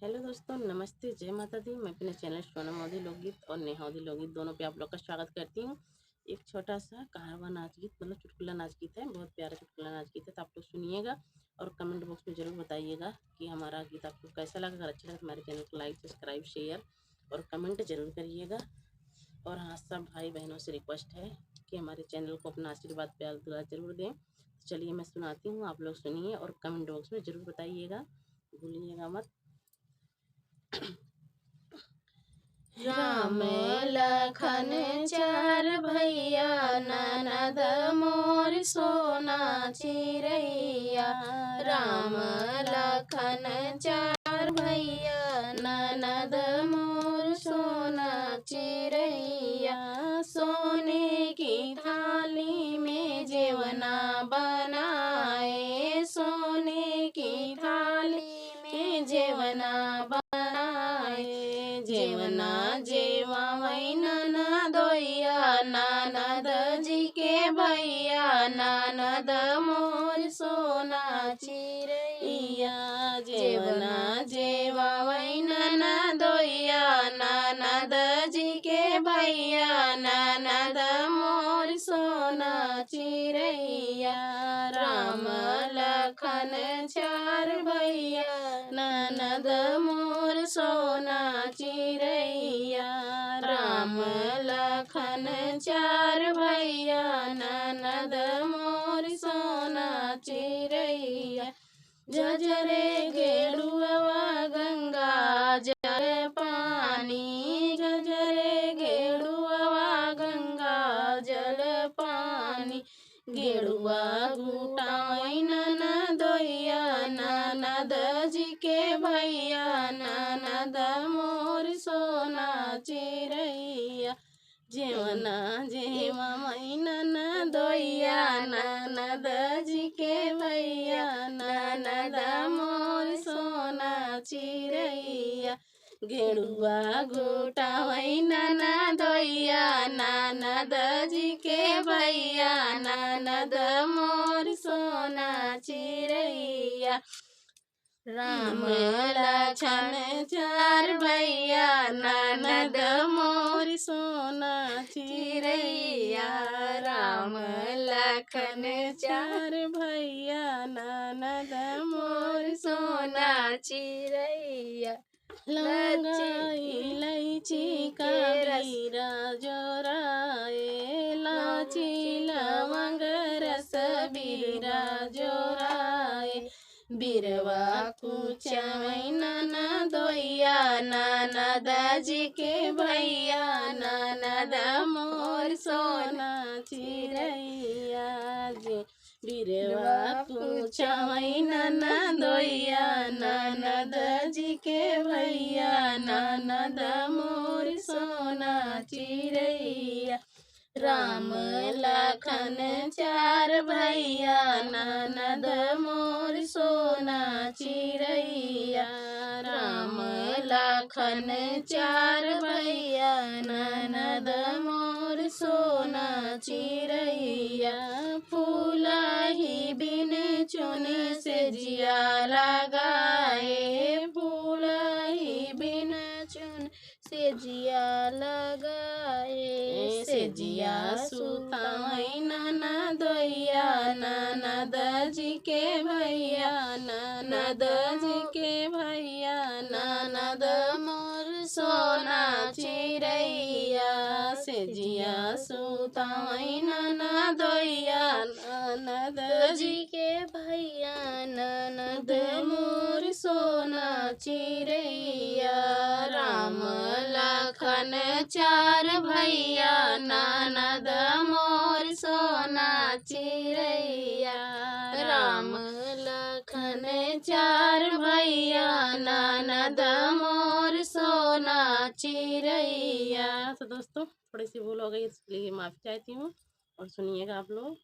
Hello दोस्तों, नमस्ते, जय माता दी। मैं अपने चैनल सोनम मोदी लोकगीत और नेहावती लोकगीत दोनों पे आप लोग का स्वागत करती हूँ। एक छोटा सा कहावा नाच गीत मतलब चुटकुला नाच गीत है, बहुत प्यारा चुटकुला नाच गीत है, तो आप लोग सुनिएगा और कमेंट बॉक्स में ज़रूर बताइएगा कि हमारा गीत आपको कैसा लगा। अगर अच्छा लगा तो हमारे चैनल को लाइक, सब्सक्राइब, शेयर और कमेंट जरूर करिएगा। और हाँ, सब भाई बहनों से रिक्वेस्ट है कि हमारे चैनल को अपना आशीर्वाद प्यार दुआ जरूर दें। तो चलिए मैं सुनाती हूँ, आप लोग सुनिए और कमेंट बॉक्स में ज़रूर बताइएगा, भूलिएगा मत। राम लखन चार भैया ननद मोर सोना चिरैया। राम लखन चार भैया ननद मोर सोना चिरैया। सोने की थाली में जेवना बनाए, सोने की थाली में जेवना जेवना जेवा वही ननदोइया ननद जी के भैया ननद मोर सोना चिरैया। जेवना जेवा वही ननदोइया ननद जी के भैया ननद मोर सोना चिरैया। राम लखन चार भैया ननद मोर सोना चिरैया। राम लखन चार भैया ननद मोर सोना चिरैया। जजरे गेड़ुआ गंगा जल पानी, जजरे गेड़ुआ गंगा जल पानी। गेड़ुआ गुटाई ननदोइया ननद जी के भैया ननद मोर सोना चिरैया। जेवना जेवा मई ननदोइया ननद जी के भैया ननद मोर सोना चिरैया। गेड़ुआ गोटावई ननदोइया ननद जी के भैया ननद मोर सोना चिरैया। राम लखन चार भैया ननद मोर सोना चिरैया। राम लखन चार भैया ननद मोर सोना चिरैया। लौंगा इलायची कबीरा जोराए, लाची लवंग रस बीरा जोराए। बिरवा कुचवई ननदोइया ननद जी के भैया ननद मोर सोना चिरैया। जे बिरवा कुचवई ननदोइया ननद जी के भैया ननद मोर सोना चिरैया। राम लखन चार भैया ननद मोर सोना चिरैया। राम लखन चार भैया ननद मोर सोना चिरैया। फूला ही बिन चुने से जिया लगाए, फूला ही बिन चुन से जिया लगाए। से जिया सुताई ननदोइया ननद जी के भैया ननद जी के भैया ननद मोर सोना चिरैया। से जिया सुताई ननदोइया ननद जी के भैया ननद मोर सोना चिरैया। राम लखन चार भैया ननद मोर सोना चिरैया। राम लखन चार भैया ननद मोर सोना चिरैया। तो दोस्तों, थोड़ी सी भूल हो गई, इसके लिए माफ़ी चाहती हूँ और सुनिएगा आप लोग।